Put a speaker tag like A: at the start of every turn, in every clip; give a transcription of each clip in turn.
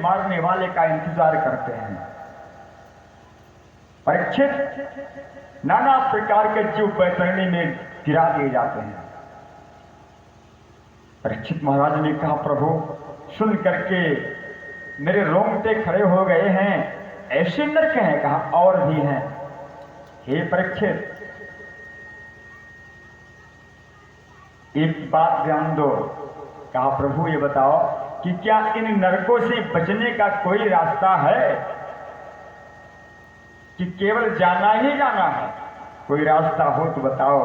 A: मारने वाले का इंतजार करते हैं। परीक्षित नाना प्रकार के जीव बैतरणी में गिरा दिए जाते हैं। परीक्षित महाराज ने कहा, प्रभु सुन करके मेरे रोंगटे खड़े हो गए हैं, ऐसे नरक हैं? कहा, और भी हैं। हे परीक्षित, एक बात ध्यान दो। कहा, प्रभु ये बताओ कि क्या इन नरकों से बचने का कोई रास्ता है कि केवल जाना ही जाना है? कोई रास्ता हो तो बताओ।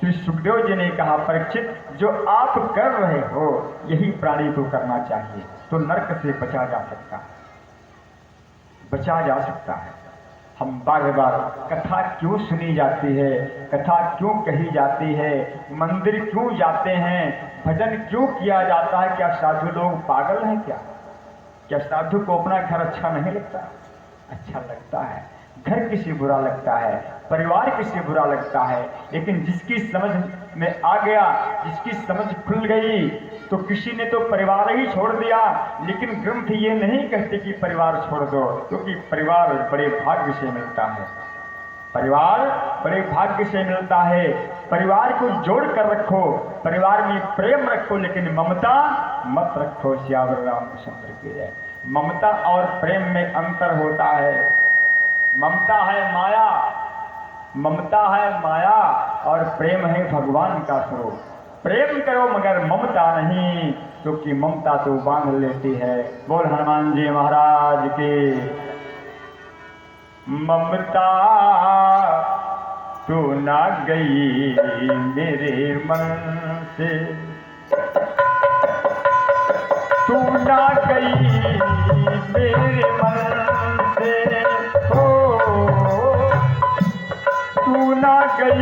A: श्री सुखदेव जी ने कहा, परीक्षित जो आप कर रहे हो यही प्राणी को करना चाहिए, तो नरक से बचा जा सकता है, बचा जा सकता है। हम बार बार कथा क्यों सुनी जाती है, कथा क्यों कही जाती है, मंदिर क्यों जाते हैं, भजन क्यों किया जाता है? क्या साधु लोग पागल हैं क्या? क्या साधु को अपना घर अच्छा नहीं लगता? अच्छा लगता है। घर किसी बुरा लगता है, परिवार किसी बुरा लगता है, लेकिन जिसकी समझ में आ गया, जिसकी समझ खुल गई, तो किसी ने तो परिवार ही छोड़ दिया। लेकिन ग्रंथ ये नहीं कहते कि परिवार छोड़ दो, क्योंकि परिवार बड़े भाग्य से मिलता है, परिवार बड़े भाग्य से मिलता है। परिवार को जोड़ कर रखो, परिवार में प्रेम रखो, लेकिन ममता मत रखो। श्यावर रामचंद्र की जय। ममता और प्रेम में अंतर होता है। ममता है माया, ममता है माया, और प्रेम है भगवान का स्वरूप। प्रेम करो मगर ममता नहीं, क्योंकि ममता तो बांध लेती है। बोल हनुमान जी महाराज की। ममता तू ना गई मेरे मन से, तू ना गई मेरे मन से, तू ना गई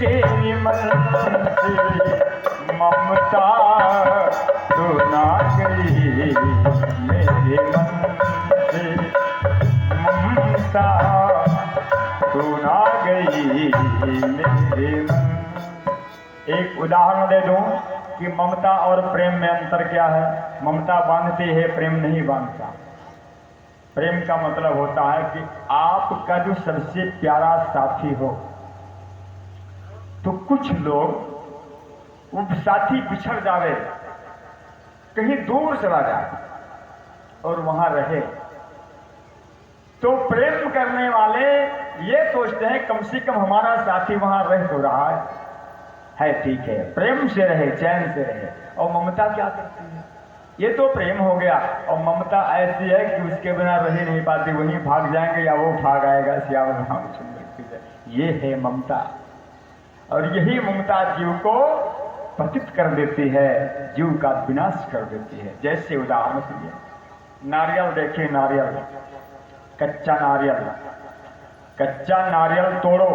A: मेरे मन से। ममता तू ना गई मेरे मन से, ममता तू ना गई मेरे मन। एक उदाहरण दे दूं कि ममता और प्रेम में अंतर क्या है। ममता बांधती है, प्रेम नहीं बांधता। प्रेम का मतलब होता है कि आपका जो सबसे प्यारा साथी हो, तो कुछ लोग वो साथी बिछड़ जावे, कहीं दूर चला जाए और वहां रहे, तो प्रेम करने वाले ये सोचते हैं कम से कम हमारा साथी वहां रह तो रहा है, ठीक है, प्रेम से रहे, चैन से रहे। और ममता क्या करती है? ये तो प्रेम हो गया, और ममता ऐसी है कि उसके बिना रह ही नहीं पाती, वहीं भाग जाएंगे या वो भाग आएगा। श्याम रामचंद्र की जय। ये है ममता, और यही ममता जीव को पतित कर देती है, जीव का विनाश कर देती है। जैसे उदाहरण सुनिए, नारियल देखिए, नारियल, कच्चा नारियल, कच्चा नारियल तोड़ो,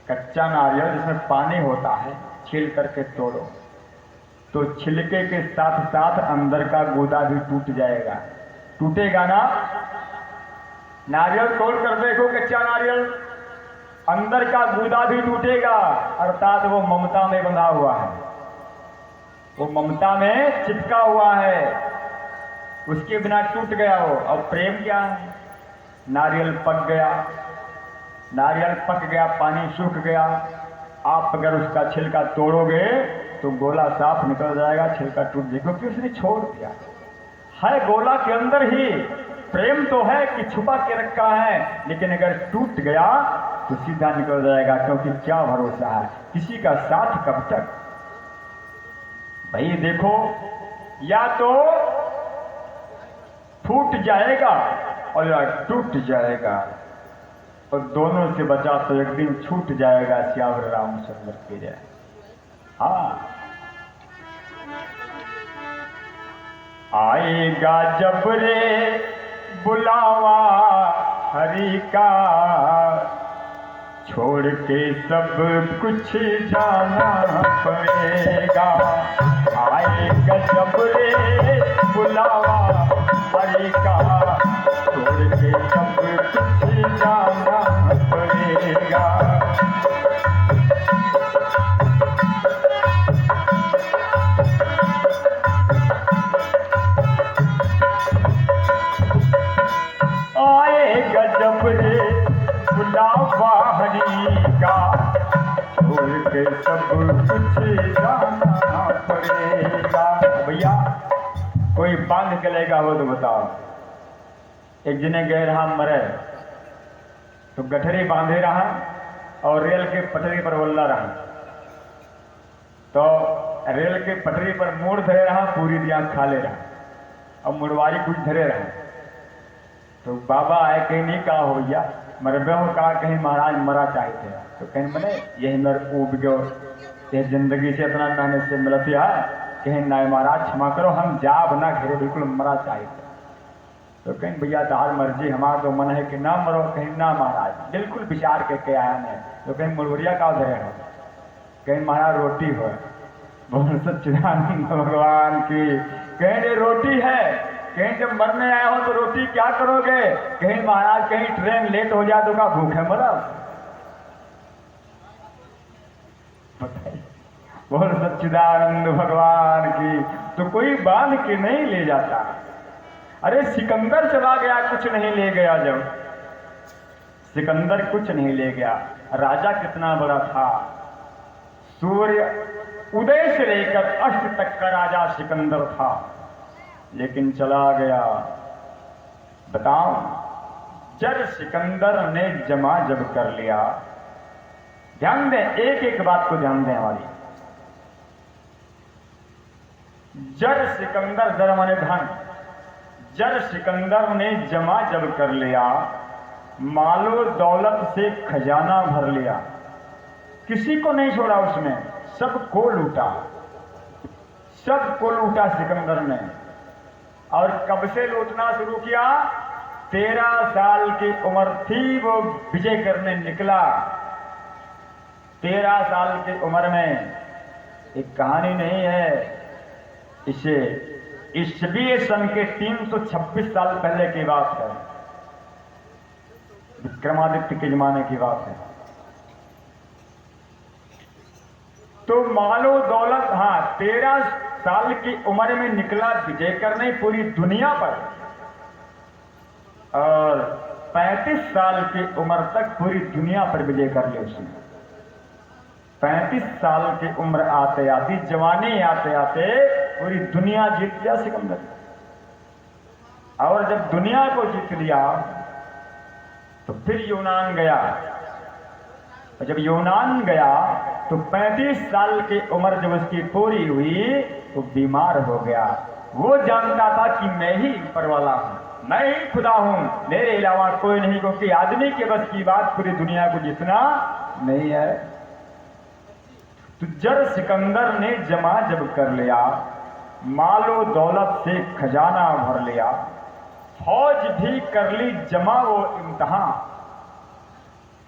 A: कच्चा नारियल जिसमें पानी होता है, छील करके तोड़ो, तो छिलके के साथ साथ अंदर का गूदा भी टूट जाएगा, टूटेगा ना? नारियल तोड़ कर देखो, कच्चा नारियल, अंदर का गूदा भी टूटेगा, अर्थात वो ममता में बंधा हुआ है, वो ममता में चिपका हुआ है, उसके बिना टूट गया हो। और प्रेम क्या है? नारियल पक गया, नारियल पक गया, पानी सूख गया, आप अगर उसका छिलका तोड़ोगे तो गोला साफ निकल जाएगा, छिलका टूट जाएगा, क्योंकि उसने छोड़ दिया है। गोला के अंदर ही प्रेम तो है कि छुपा के रखा है, लेकिन अगर टूट गया तो सीधा निकल जाएगा, क्योंकि क्या भरोसा है किसी का साथ कब तक। भाई देखो, या तो फूट जाएगा और या टूट जाएगा, और दोनों से बचा तो एक दिन छूट जाएगा। श्यावर रामचंद्र की जय। हाँ, आएगा जब रे बुलावा हरि का, छोड़ के सब कुछ जाना पड़ेगा। आएगा जब रे बुलावा हरि का, छोड़ के सब कुछ जाना पड़ेगा। सब कुछ जाना पड़ेगा। भैया कोई बांध के लेगा हो तो बताओ। एक जने गए रहा मरे तो गठरी बांधे रहा और रेल के पटरी पर वल्ला रहा, तो रेल के पटरी पर मोड़ धरे रहा, पूरी दिया खा ले रहा और मुड़वारी कुछ धरे रहा। तो बाबा आए कहीं नहीं कहा हो भैया मरबे हो, कहा कहीं महाराज मरा चाहते हैं। तो कहीं मैंने यही मेरे उब गयो, ये जिंदगी से इतना मेहनत से मिलती है, कहीं ना महाराज क्षमा करो, हम जाब ना घेरे, बिल्कुल मरा चाहते। तो कहीं भैया तार मर्जी, हमारा तो मन है कि ना मरो, कहीं ना महाराज, बिल्कुल विचार के आया नहीं। तो कहीं मुड़वरिया का धरे हो, कहीं महाराज रोटी हो, बोल सच्चिदानंद भगवान की। कहीं रोटी है, कहीं जब मरने आए हो तो रोटी क्या करोगे, कहीं महाराज कहीं ट्रेन लेट हो जाए तो का भूखे मरा। बोल सच्चिदानंद भगवान की। तो कोई बांध के नहीं ले जाता। अरे सिकंदर चला गया, कुछ नहीं ले गया। जब सिकंदर कुछ नहीं ले गया, राजा कितना बड़ा था, सूर्य उदय से लेकर अस्त तक का राजा सिकंदर था, लेकिन चला गया। बताओ जब सिकंदर ने जमा जब कर लिया, ध्यान दें, एक एक बात को ध्यान दें हमारी। जड़ सिकंदर, जड़ माने धन, जड़ सिकंदर ने जमा जब कर लिया, मालो दौलत से खजाना भर लिया, किसी को नहीं छोड़ा उसने, सबको लूटा, सबको लूटा सिकंदर ने। और कब से लूटना शुरू किया, 13 साल की उम्र थी वो विजय करने निकला। 13 साल की उम्र में, एक कहानी नहीं है, इसे ईसवीं सन के 326 साल पहले की बात है, विक्रमादित्य के जमाने की बात है। तो मालो दौलत, हाँ 13 साल की उम्र में निकला विजय करने पूरी दुनिया पर, और 35 साल की उम्र तक पूरी दुनिया पर विजय कर लिया उसने। 35 साल की उम्र आते आते, जवानी आते आते पूरी दुनिया जीत लिया सिकंदर। और जब दुनिया को जीत लिया तो फिर यूनान गया, और जब यूनान गया तो 35 साल की उम्र जब उसकी पूरी हुई तो बीमार हो गया। वो जानता था कि मैं ही ऊपर वाला हूं, मैं ही खुदा हूं, मेरे अलावा कोई नहीं, क्योंकि आदमी के बस की बात पूरी दुनिया को जीतना नहीं है। तो जड़ सिकंदर ने जमा जब कर लिया, मालो दौलत से खजाना भर लिया, फौज भी कर ली जमा वो इम्तहां,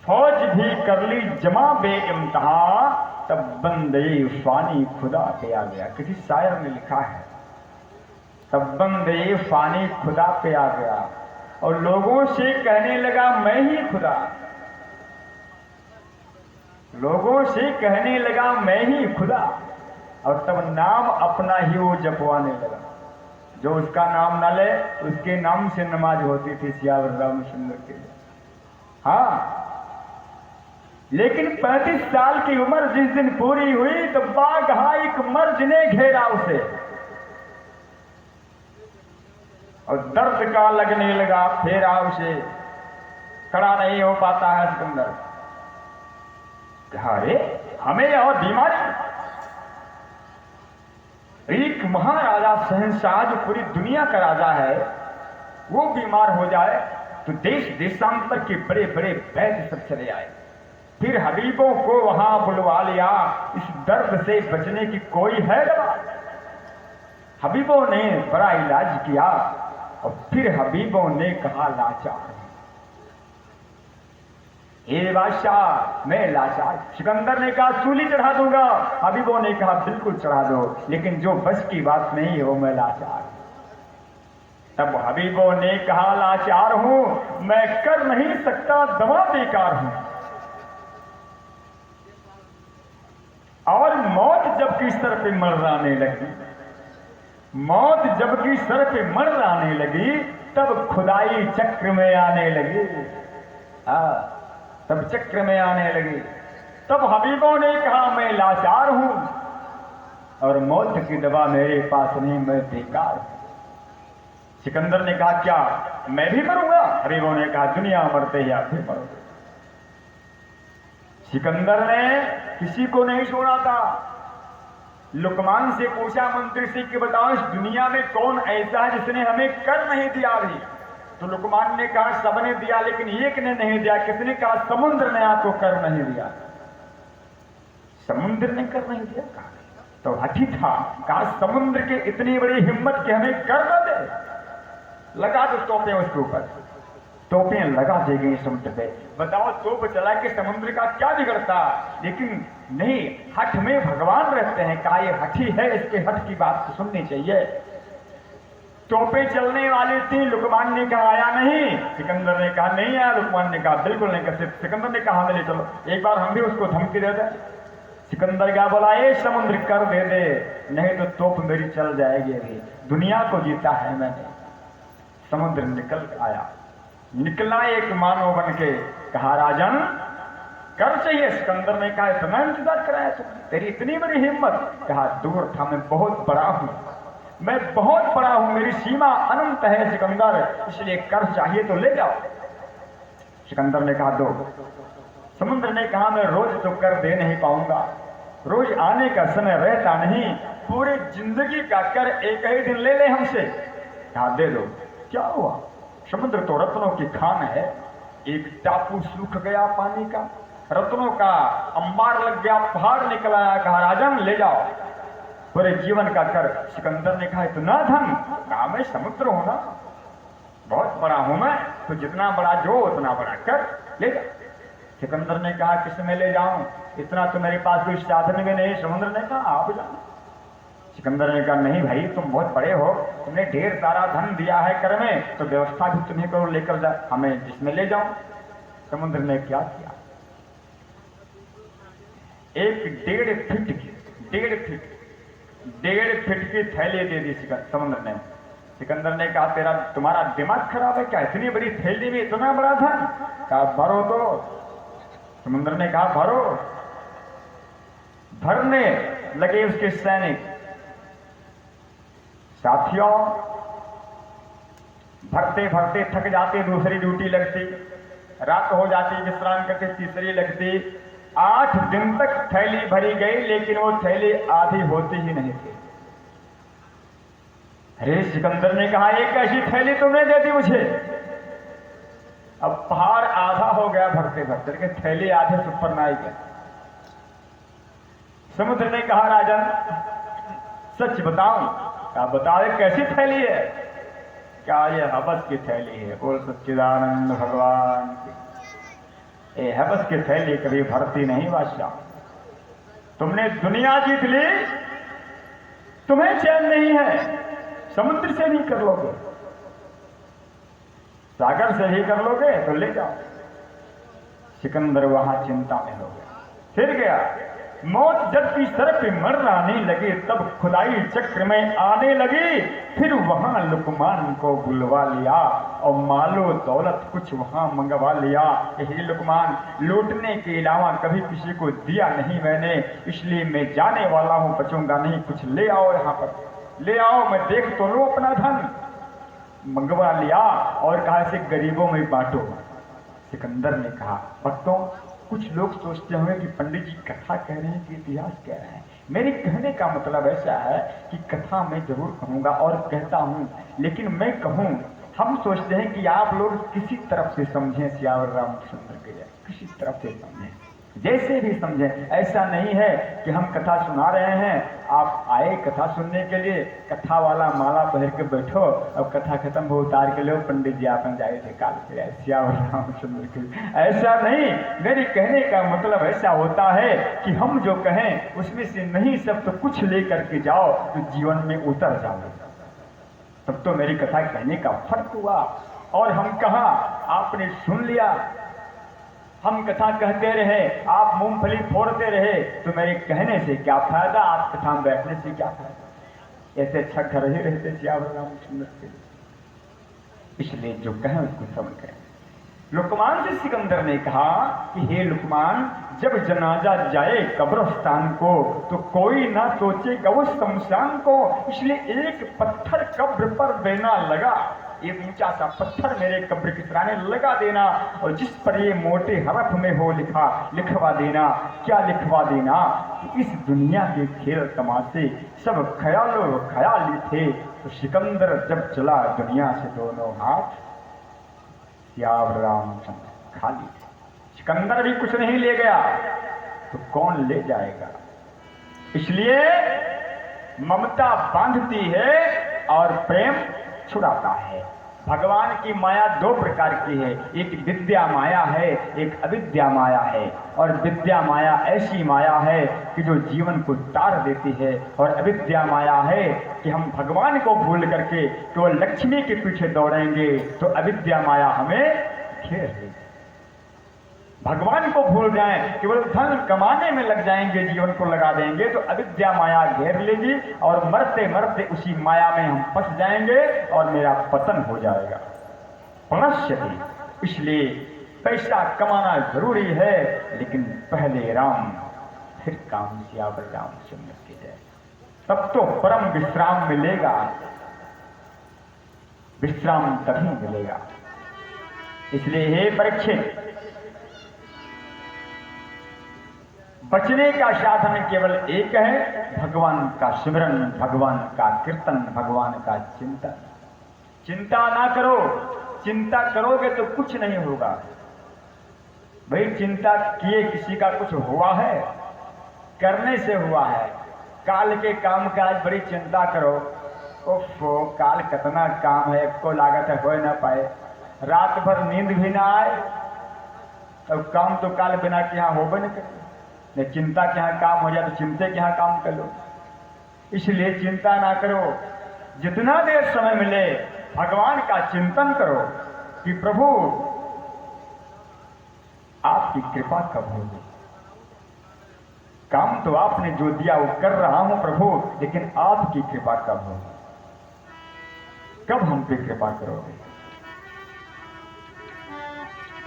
A: फौज भी कर ली जमा बे इम्तहां, तब बंदे फानी खुदा पे आ गया। किसी शायर ने लिखा है, तब बंदे फानी खुदा पे आ गया और लोगों से कहने लगा मैं ही खुदा, लोगों से कहने लगा मैं ही खुदा। और तब नाम अपना ही वो जपवाने लगा, जो उसका नाम न ले उसके नाम से नमाज होती थी सियावर रामचंद्र के। हाँ, लेकिन 35 साल की उम्र जिस दिन पूरी हुई तो बाघा एक मर्ज ने घेरा उसे, और दर्द का लगने लगा फेरा उसे, खड़ा नहीं हो पाता है सिकंदर। अरे हमें और बीमारी, एक महाराजा शहंशाह जो पूरी दुनिया का राजा है, वो बीमार हो जाए तो देश देशांतर के बड़े बड़े वैद्य सब चले आए, फिर हबीबों को वहां बुलवा लिया, इस दर्द से बचने की कोई है दवा। हबीबों ने बड़ा इलाज किया और फिर हबीबों ने कहा लाचार, हे बादशाह मैं लाचार। सिकंदर ने कहा सूली चढ़ा दूंगा, हबीबों ने कहा बिल्कुल चढ़ा दो, लेकिन जो बस की बात नहीं हो मैं लाचार। तब हबीबों ने कहा लाचार हूं, मैं कर नहीं सकता, दवा बेकार हूं। और मौत जबकि सर पे मंडराने लगी, मौत जबकि सर पे मंडराने लगी, तब खुदाई चक्र में आने लगी। तब चक्र में आने लगी। तब हबीबों ने कहा मैं लाचार हूं और मौत की दवा मेरे पास नहीं, मैं बेकार हूं। सिकंदर ने कहा क्या मैं भी मरूंगा? हबीबों ने कहा दुनिया मरते ही आप भी मरोगे। सिकंदर ने किसी को नहीं छोड़ा था। लुकमान से पूछा मंत्री से कि बताओ इस दुनिया में कौन ऐसा है जिसने हमें कर नहीं दिया भी? तो लुकमान ने कहा सबने दिया लेकिन एक ने नहीं दिया। किसने कहा समुद्र ने आपको कर नहीं दिया। समुद्र ने कर नहीं दिया कहा तो हठी था। कहा समुद्र की इतनी बड़ी हिम्मत कि हमें कर न दे। लगा दो तोपें उसके ऊपर, तोपें लगा दी गई समुद्र पे। बताओ तोप चला के समुद्र का क्या बिगड़ता? लेकिन नहीं, हठ में भगवान रहते हैं। कहा ये हठी है, इसके हठ की बात तो सुननी चाहिए। तोपें चलने वाली थी। लुकमान ने कहा आया नहीं। सिकंदर ने कहा नहीं आया। लुकमान ने कहा बिल्कुल नहीं कर। सिकंदर ने कहा ले चलो एक बार हम भी उसको धमकी दे दें। सिकंदर क्या बोला, ये समुद्र कर दे दे नहीं तो तोप मेरी चल जाएगी। अभी दुनिया को जीता है मैंने। समुद्र निकल आया, निकला एक मानव बन के। कहा राजन कर चाहिए। सिकंदर ने कहा इतना इंतजार कराया तुमने, तेरी इतनी बड़ी हिम्मत? कहा दूर था, मैं बहुत बड़ा हूं, मैं बहुत बड़ा हूं, मेरी सीमा अनंत है सिकंदर, इसलिए कर चाहिए तो ले जाओ। सिकंदर ने कहा दो। समुद्र ने कहा मैं रोज तो कर दे नहीं पाऊंगा, रोज आने का समय रहता नहीं, पूरी जिंदगी का कर एक ही दिन ले ले हमसे। कहा दे दो। क्या हुआ? समुद्र तो रत्नों की खान है। एक टापू सूख गया पानी का, रत्नों का अंबार लग गया, पहाड़ निकल आया। कहा राजन ले जाओ पूरे जीवन का कर। सिकंदर ने कहा इतना धन? कहा मैं समुद्र हूं ना, बहुत बड़ा हूं मैं, तो जितना बड़ा जो उतना बड़ा कर ले जाओ। सिकंदर ने कहा किस में ले जाऊं, इतना तो मेरे पास कोई साधन भी नहीं। समुद्र ने कहा आप जाओ। सिकंदर ने कहा नहीं भाई तुम बहुत बड़े हो, तुमने ढेर सारा धन दिया है कर में, तो व्यवस्था भी तुम्हें करो, लेकर जा, हमें जिसमें ले जाओ। समुद्र ने क्या किया, एक 1.5 फीट की थैली दे दी समुद्र ने। सिकंदर ने कहा तेरा तुम्हारा दिमाग खराब है क्या, इतनी बड़ी थैली में इतना बड़ा धन? कहा भरो तो। समुद्र ने कहा भरो। भरने लगे उसके सैनिक। साथियों भरते भरते थक जाते, दूसरी ड्यूटी लगती, रात हो जाती, विश्राम करके तीसरी लगती। 8 दिन तक थैली भरी गई लेकिन वो थैली आधी होती ही नहीं थी। अरे सिकंदर ने कहा एक ऐसी थैली तुमने दे दी मुझे। अब पहाड़ आधा हो गया भरते भरते, लेकिन थैली आधे से ऊपर ना आई गया। समुद्र ने कहा राजन सच बताऊं? क्या बताओ कैसी थैली है? क्या ये हवस की थैली है। बोल सच्चिदानंद भगवान की। ये हवस की थैली कभी भरती नहीं बादशाह। तुमने दुनिया जीत ली, तुम्हें चैन नहीं है, समुद्र से भी कर लोगे, सागर से भी कर लोगे तो ले जाओ। सिकंदर वहां चिंता में हो गया, फिर गया। मौत जब की सर पे मर्राने लगे तब खुदाई चक्र में आने लगी। फिर वहां लुकमान को बुलवा लिया और मालो दौलत कुछ वहां मंगवा लिया। यही लुकमान लूटने के अलावा कभी किसी को दिया नहीं मैंने, इसलिए मैं जाने वाला हूं, बचूंगा नहीं। कुछ ले आओ यहाँ पर, ले आओ, मैं देख तो लो अपना धन। मंगवा लिया और कहा इसे गरीबों में बांटो। सिकंदर ने कहा बट्टो, कुछ लोग सोचते होंगे कि पंडित जी कथा कह रहे हैं कि इतिहास कह रहे हैं। मेरे कहने का मतलब ऐसा है कि कथा मैं जरूर कहूंगा और कहता हूं, लेकिन मैं कहूं, हम सोचते हैं कि आप लोग किसी तरफ से समझें सियावर रामचंद्र के, किसी तरफ से समझें, जैसे भी समझें। ऐसा नहीं है कि हम कथा सुना रहे हैं, आप आए कथा सुनने के लिए, कथा वाला माला पहन के बैठो, अब कथा खत्म हो उतार के लो पंडित जी आपन जाए थे काल से सियावर रामचंद्र के। ऐसा नहीं, मेरे कहने का मतलब ऐसा होता है कि हम जो कहें उसमें से नहीं सब तो कुछ लेकर के जाओ तो जीवन में उतर जाओ। तब तो मेरी कथा कहने का फर्क हुआ। और हम कहा आपने सुन लिया, हम कथा कहते रहे, आप मूंगफली फोड़ते रहे, तो मेरे कहने से क्या फायदा, आप कथा में बैठने से क्या फायदा। ऐसे अच्छा घर ही रहते सियावर रामचंद्र के। इसलिए जो कहें उसको समझ करें। लुकमान से सिकंदर ने कहा कि हे लुकमान, जब जनाजा जाए कब्रिस्तान को तो कोई ना सोचेगा उस शमशान को, इसलिए एक पत्थर कब्र पर देना लगा, एक ऊंचा सा पत्थर मेरे कब्र के सिराने लगा देना, और जिस पर ये मोटे हरफ में हो लिखवा देना। क्या लिखवा देना? कि इस दुनिया के खेल तमाशे सब ख्याली थे, तो सिकंदर जब चला दुनिया से दोनों हाथ, यार रामचंद्र खाली थे। सिकंदर भी कुछ नहीं ले गया तो कौन ले जाएगा? इसलिए ममता बांधती है और प्रेम छुड़ाता है। भगवान की माया दो प्रकार की है, एक विद्या माया है, एक अविद्या माया है। और विद्या माया ऐसी माया है कि जो जीवन को तार देती है, और अविद्या माया है कि हम भगवान को भूल करके केवल लक्ष्मी के पीछे दौड़ेंगे तो अविद्या माया हमें घेर लेगी। भगवान को भूल जाएं, केवल धन कमाने में लग जाएंगे, जीवन को लगा देंगे तो अविद्या माया घेर लेगी, और मरते मरते उसी माया में हम फंस जाएंगे और मेरा पतन हो जाएगा। प्रणश्यति। इसलिए पैसा कमाना जरूरी है, लेकिन पहले राम फिर काम सियावर रामचंद्र की जय, तब तो परम विश्राम मिलेगा। विश्राम तभी मिलेगा। इसलिए हे परीक्षित, बचने का साधन केवल एक है, भगवान का सिमरन, भगवान का कीर्तन, भगवान का चिंतन। चिंता ना करो, चिंता करोगे तो कुछ नहीं होगा। भाई चिंता किए किसी का कुछ हुआ है? करने से हुआ है। काल के काम काज बड़ी चिंता करो, ओफो काल कितना काम है, को लागत है हो ना पाए, रात भर नींद भी ना आए, तो काम तो काल बिना के यहाँ हो बने करे। चिंता के यहाँ काम हो जाए तो चिंते के यहाँ काम कर लो। इसलिए चिंता ना करो, जितना देर समय मिले भगवान का चिंतन करो कि प्रभु आपकी कृपा कब होगी। काम तो आपने जो दिया वो कर रहा हूं प्रभु, लेकिन आपकी कृपा कब होगी? कब हम पे कृपा करोगे?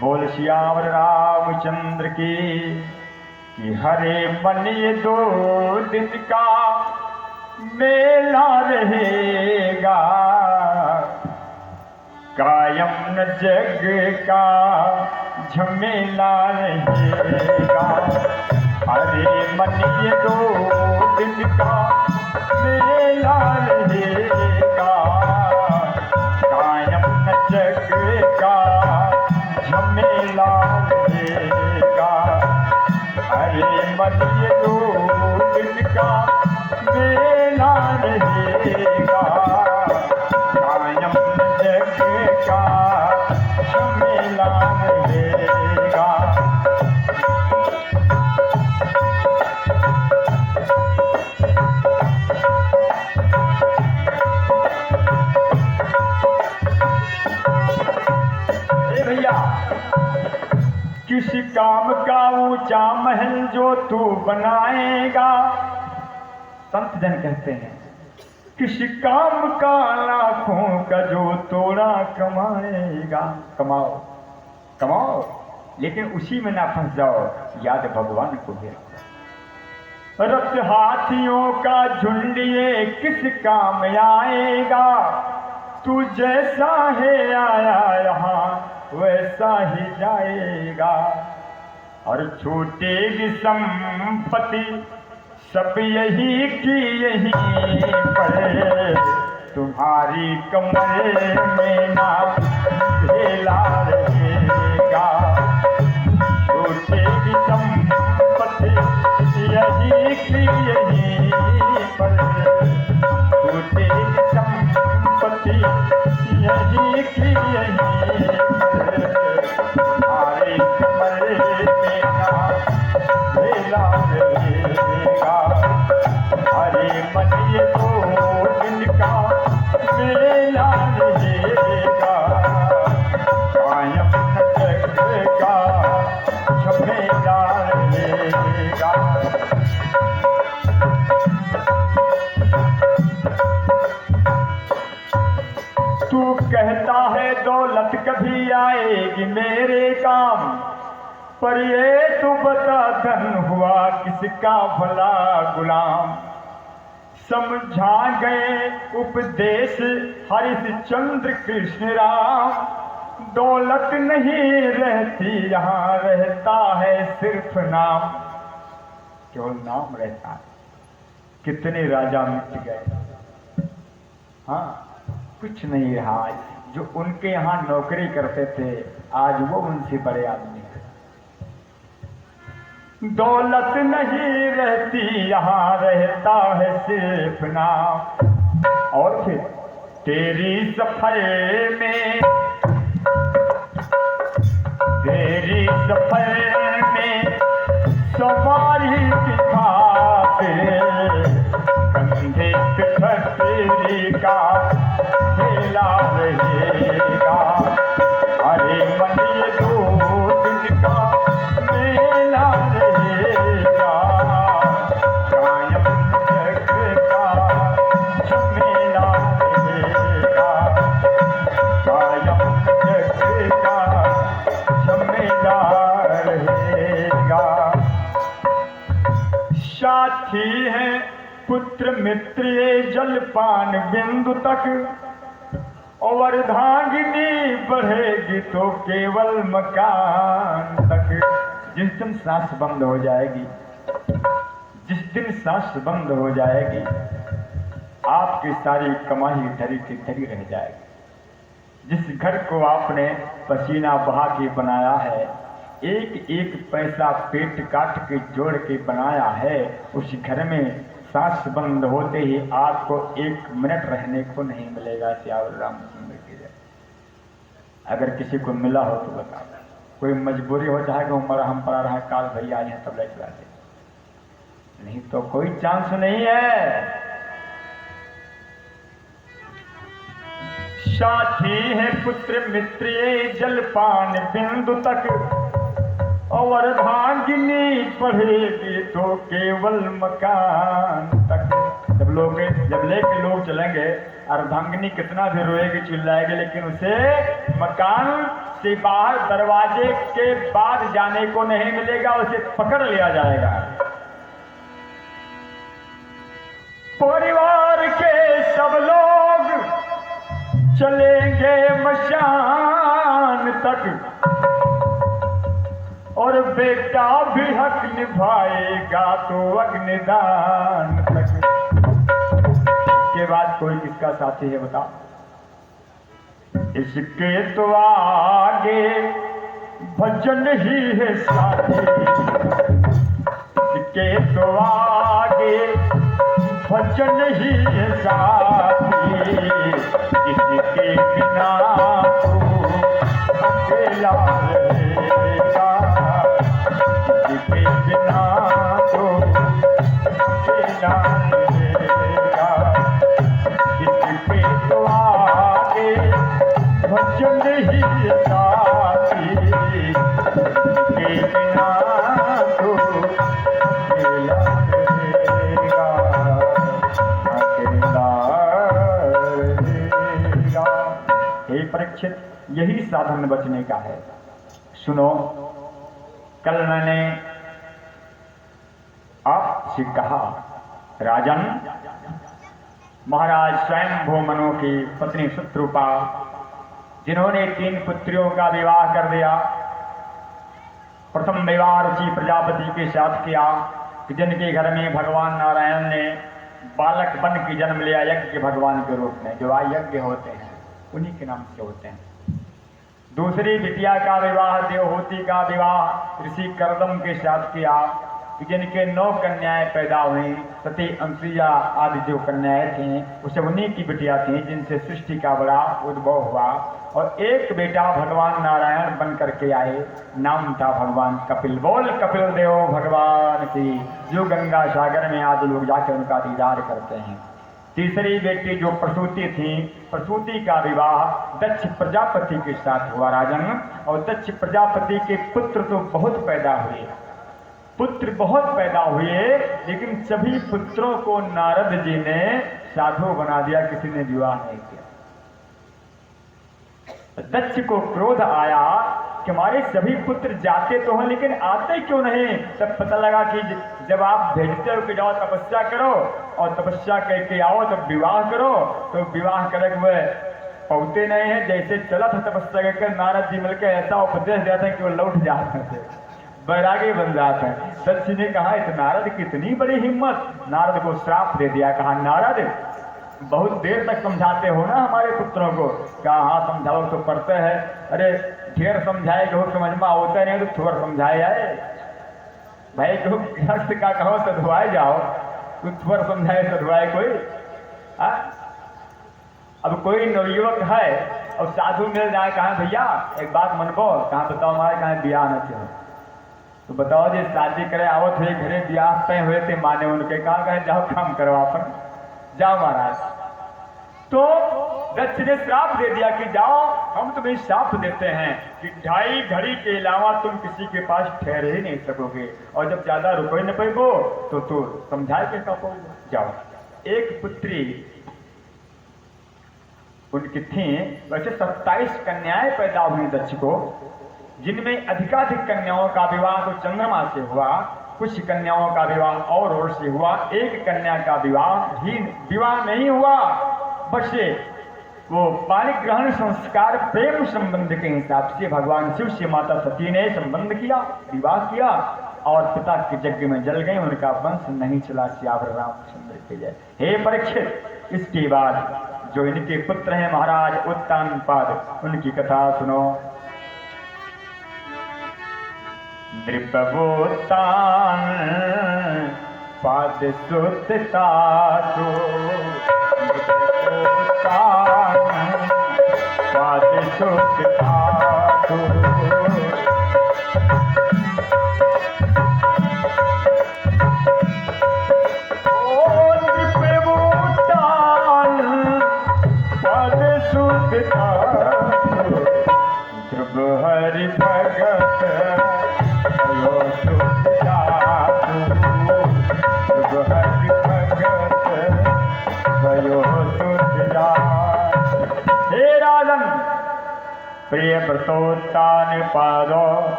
A: बोल सियावर रामचंद्र की कि हरे मन ये 2 दिन का मेला रहेगा, कायम न जग का झमेला रहेगा। हरे मन ये 2 दिन का मेला रहेगा, कायम न जग का झमेला रहेगा। हरे मन ये 2 दिन का मेला रहेगा, कायम जग का झमेला रहेगा। भैया किस काम का ऊंचा महल जो तू बनाएगा, संत जन कहते हैं किस काम का लाखों का जो तोड़ा कमाएगा। कमाओ कमाओ, लेकिन उसी में ना फंस जाओ, याद भगवान को भी रखो। रथ हाथियों का झुंड ये किस काम आएगा, तू जैसा है आया यहाँ वैसा ही जाएगा। और छूटेगी संपत्ति सब यही की यही पर, तुम्हारी कमरे में ना ढेला रहेगा। छूटेगी संपत्ति यही की यही पर, छूटेगी संपत्ति यही की यही पर, तुम्हारे कमरे में ना ढेला रहेगा। हरे मन ये 2 दिन का मेला रहेगा, कायम जग का झमेला रहेगा। तू कहता है दौलत कभी आएगी मेरे काम, पर ये तू बता धन हुआ किसका भला गुलाम। समझा गए उपदेश हरिश्चंद्र कृष्ण राम, दौलत नहीं रहती यहाँ रहता है सिर्फ नाम। केवल नाम रहता है। कितने राजा मिट गए, हाँ कुछ नहीं रहा। जो उनके यहाँ नौकरी करते थे आज वो उनसे बड़े आदमी हैं। दौलत नहीं रहती यहाँ रहता है सिर्फ नाम। और फिर तेरी सफर में, तेरी सफर में सवारी दिखाते, कंधे पे छतरी का खेला रहेगा। अरे मन ये 2 दिन का मेला रहेगा, कायम जग का झमेला रहेगा, कायम जग का झमेला रहेगा। साथी है पुत्र मित्र ये जलपान बिंदु तक, और अर्धांगिनी बढ़ेगी तो केवल मकान तक। जिस दिन सांस बंद हो जाएगी, जिस दिन सांस बंद हो जाएगी, आपकी सारी कमाई धरी की धरी रह जाएगी। जिस घर को आपने पसीना बहा के बनाया है, एक एक पैसा पेट काट के जोड़ के बनाया है, उस घर में सांस बंद होते ही आपको 1 मिनट रहने को नहीं मिलेगा। श्यावर रामचंद्र की जय। अगर किसी को मिला हो तो बताओ, कोई मजबूरी हो चाहे कि उम्र हम पड़ा रहा काल भैया आए हैं तब ले चला दे, नहीं तो कोई चांस नहीं है। साथी है पुत्र मित्र ये जलपान बिंदु तक, और अर्धांगिनी बढ़ेगी तो केवल मकान तक। जब लेके लोग चलेंगे, अर्धांगिनी कितना भी रोएगी चिल्लाएगी, लेकिन उसे मकान से बाहर दरवाजे के बाद जाने को नहीं मिलेगा, उसे पकड़ लिया जाएगा। परिवार के सब लोग चलेंगे मशान तक, और बेटा भी हक निभाएगा तो अग्निदान तक। इसके बाद कोई किसका साथी है बताओ? इसके तो आगे भजन ही है साथी, इसके तो आगे भजन ही है साथी, इसके बिना तो अकेला रहेगा, इसके बिना तो अकेला रहेगा। इसके तो आगे भजन ही साथी, इसके बिना तो अकेला रहेगा, अकेला रहेगा। हे परीक्षित, यही साधन बचने का है। सुनो, कल मैंने आपसे कहा, राजन, महाराज स्वयंभू मनु की पत्नी शत्रुपा, जिन्होंने 3 पुत्रियों का विवाह कर दिया। प्रथम विवाह ऋषि प्रजापति के साथ किया, जिनके घर में भगवान नारायण ने बालक बन के जन्म लिया, यज्ञ भगवान के रूप में। जो यज्ञ होते हैं उन्हीं के नाम से होते हैं। दूसरी बिटिया का विवाह, देवहूति का विवाह ऋषि कर्दम के साथ किया, जिनके 9 कन्याएं पैदा हुई। सती, अंसुया आदि जो कन्याएं थीं, उसे उन्हीं की बिटिया थीं, जिनसे सृष्टि का बड़ा उद्भव हुआ। और एक बेटा भगवान नारायण बन करके आए, नाम था भगवान कपिल। बोल कपिल देव भगवान की, जो गंगा सागर में आदि लोग जाकर उनका दीदार करते हैं। तीसरी बेटी जो प्रसूति थी, प्रसूति का विवाह दक्ष प्रजापति के साथ हुआ राजन। और दक्ष प्रजापति के पुत्र तो बहुत पैदा हुए, पुत्र बहुत पैदा हुए, लेकिन सभी पुत्रों को नारद जी ने साधु बना दिया, किसी ने विवाह नहीं किया। दक्ष को क्रोध आया कि हमारे सभी पुत्र जाते तो हैं लेकिन आते क्यों नहीं। तब पता लगा कि जब आप भेजते हो कि जाओ तपस्या करो और तपस्या करके आओ तो विवाह करो, तो विवाह करे हुए पहुंचते नहीं है। जैसे चला था तपस्या करके नारद जी मिलकर ऐसा उपदेश दिया था कि वो लौट जाते थे, बैरागी बन जाते हैं। दक्ष ने कहा इस नारद की इतनी बड़ी हिम्मत, नारद को श्राप दे दिया। कहा नारद बहुत देर तक समझाते हो ना हमारे पुत्रों को। कहा हाँ समझाओ तो पढ़ते हैं। अरे ढेर समझाए कि समझ में होता नहीं तो थोड़ा समझाए आए भाई, जो गृहस्थ का कहो सधुआए जाओ, तू थोड़ा समझाए सधुआए कोई। अब कोई नवयुवक है और साधु मिल जाए, कहा भैया एक बात मनबो, कहा बताओ हमारे कहा ब्याह न चाहिए, तो बताओ जी शादी करे आओ थे घरे ब्याह तय हुए थे माने उनके। कहा कहे जाओ काम करो अपन, जाओ महाराज। तो दक्ष ने श्राप दे दिया कि जाओ हम तुम्हें श्राप देते हैं कि 2.5 घड़ी के अलावा तुम किसी के पास ठहरे ही नहीं सकोगे, और जब ज्यादा रुको ही न पाएगो तो समझाए के कहो जाओ। एक पुत्री उनकी थी, वैसे 27 कन्याएं पैदा हुई दक्ष को, जिनमें अधिकाधिक कन्याओं का विवाह तो चंद्रमा से हुआ, कुछ कन्याओं का विवाह और से हुआ, एक कन्या का विवाह नहीं हुआ। बस वो पाणिग्रहण संस्कार प्रेम संबंध के हिसाब से भगवान शिव से माता सती ने संबंध किया, विवाह किया और पिता के यज्ञ में जल गए, उनका वंश नहीं चला। सियावर रामचंद्र के जय। हे परीक्षित, इसके बाद जो इनके पुत्र हैं महाराज उत्तानपाद, उनकी कथा सुनो। नृपवोत्तान पाद सुततासु, पाद सुततासु। ओ नृपवोत्तान पाद सुततासु, ध्रुव हरि भगत प्रिय व्रतोत्तान पादो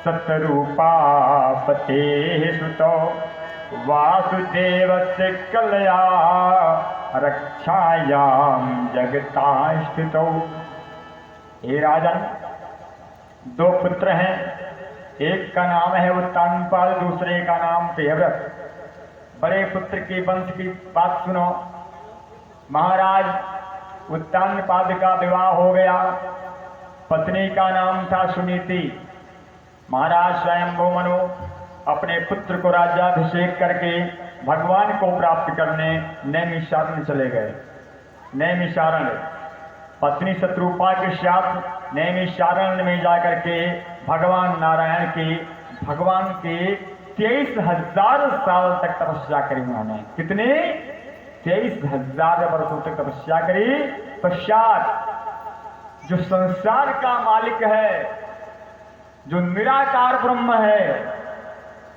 A: सतरूपापते सुतो, वासुदेवस्य कलया रक्षायाम जगतास्थितो। हे राजन, 2 पुत्र हैं, एक का नाम है उत्तानपाद, दूसरे का नाम प्रियव्रत। बड़े पुत्र के वंश की बात सुनो। महाराज उत्तानपाद का विवाह हो गया, पत्नी का नाम था सुनीति। महाराज स्वयंभू मनु अपने पुत्र को राज्याभिषेक करके भगवान को प्राप्त करने नैमिषारण्य चले गए। नैमिषारण्य पत्नी शत्रुपा के साथ नैमिषारण्य में जाकर के भगवान नारायण की भगवान के 23,000 साल तक तपस्या करी उन्होंने। कितने? 23,000 वर्षों तक तपस्या करी। पश्चात जो संसार का मालिक है, जो निराकार ब्रह्म है,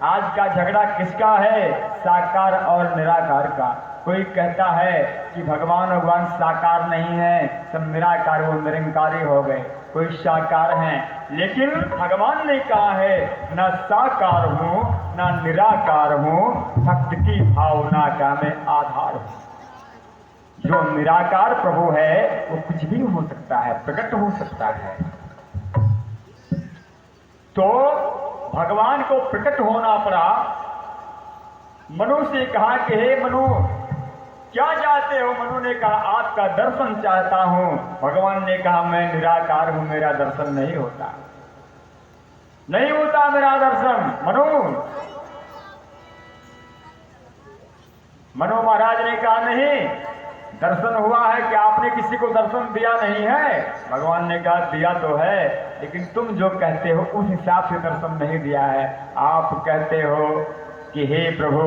A: आज का झगड़ा किसका है? साकार और निराकार का। कोई कहता है कि भगवान साकार नहीं है, सब निराकार, वो निरंकारी हो गए। कोई साकार हैं, लेकिन भगवान ने कहा है न साकार हूं न निराकार हूं, भक्त की भावना का मैं आधार हूं। जो निराकार प्रभु है वो कुछ भी हो सकता है, प्रकट हो सकता है। तो भगवान को प्रकट होना पड़ा। मनु से कहा कि हे मनु क्या चाहते हो? मनु ने कहा आपका दर्शन चाहता हूं। भगवान ने कहा मैं निराकार हूं, मेरा दर्शन नहीं होता, नहीं होता मेरा दर्शन। मनु महाराज ने कहा नहीं, दर्शन हुआ है कि आपने किसी को दर्शन दिया नहीं है? भगवान ने कहा दिया तो है, लेकिन तुम जो कहते हो उस हिसाब से दर्शन नहीं दिया है। आप कहते हो कि हे प्रभु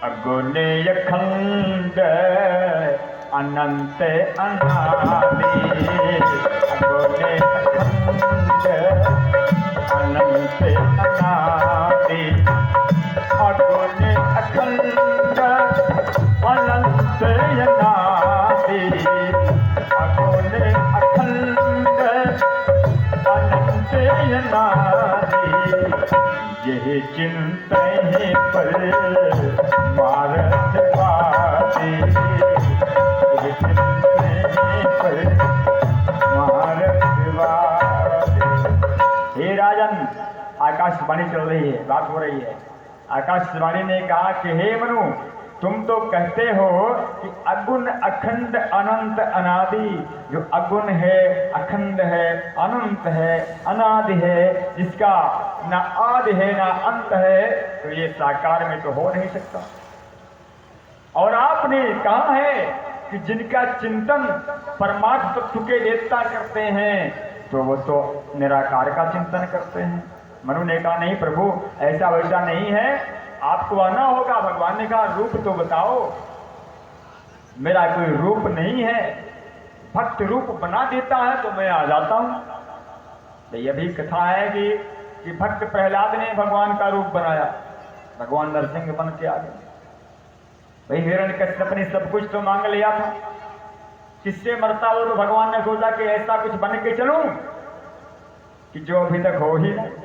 A: अगुनेय खंड अनंत अनादि, अगुनेय खंड अनंत अनादि, अगुनेय अखंड अनंत अनादि, अगुनेय नारी, यही चिंता पर मारत बाती, यही चिंता पर मारत बाती। हे राजन, आकाशवाणी चल रही है, बात हो रही है। आकाशवाणी ने कहा कि हे मनु, तुम तो कहते हो कि अगुण अखंड अनंत अनादि, जो अगुण है, अखंड है, अनंत है, अनादि है, जिसका ना आदि है ना अंत है, तो ये साकार में तो हो नहीं सकता। और आपने कहा है कि जिनका चिंतन परमात्म तत्व के देवता करते हैं, तो वो तो निराकार का चिंतन करते हैं। मनु ने कहा नहीं प्रभु, ऐसा वैसा नहीं है, आपको आना होगा। भगवान ने कहा रूप तो बताओ। मेरा कोई रूप नहीं है, भक्त रूप बना देता है तो मैं आ जाता हूं। तो यह भी कथा है कि भक्त प्रहलाद ने भगवान का रूप बनाया, भगवान नरसिंह बन के आ गए। भाई हिरण्यकश्यप ने सब कुछ तो मांग लिया था, किससे मरता हो, तो भगवान ने सोचा कि ऐसा कुछ बन के चलूं कि जो अभी तक हो ही नहीं।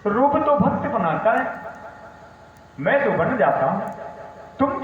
A: रूप तो भक्त बनाता है, मैं तो बन जाता हूं। तुम क्या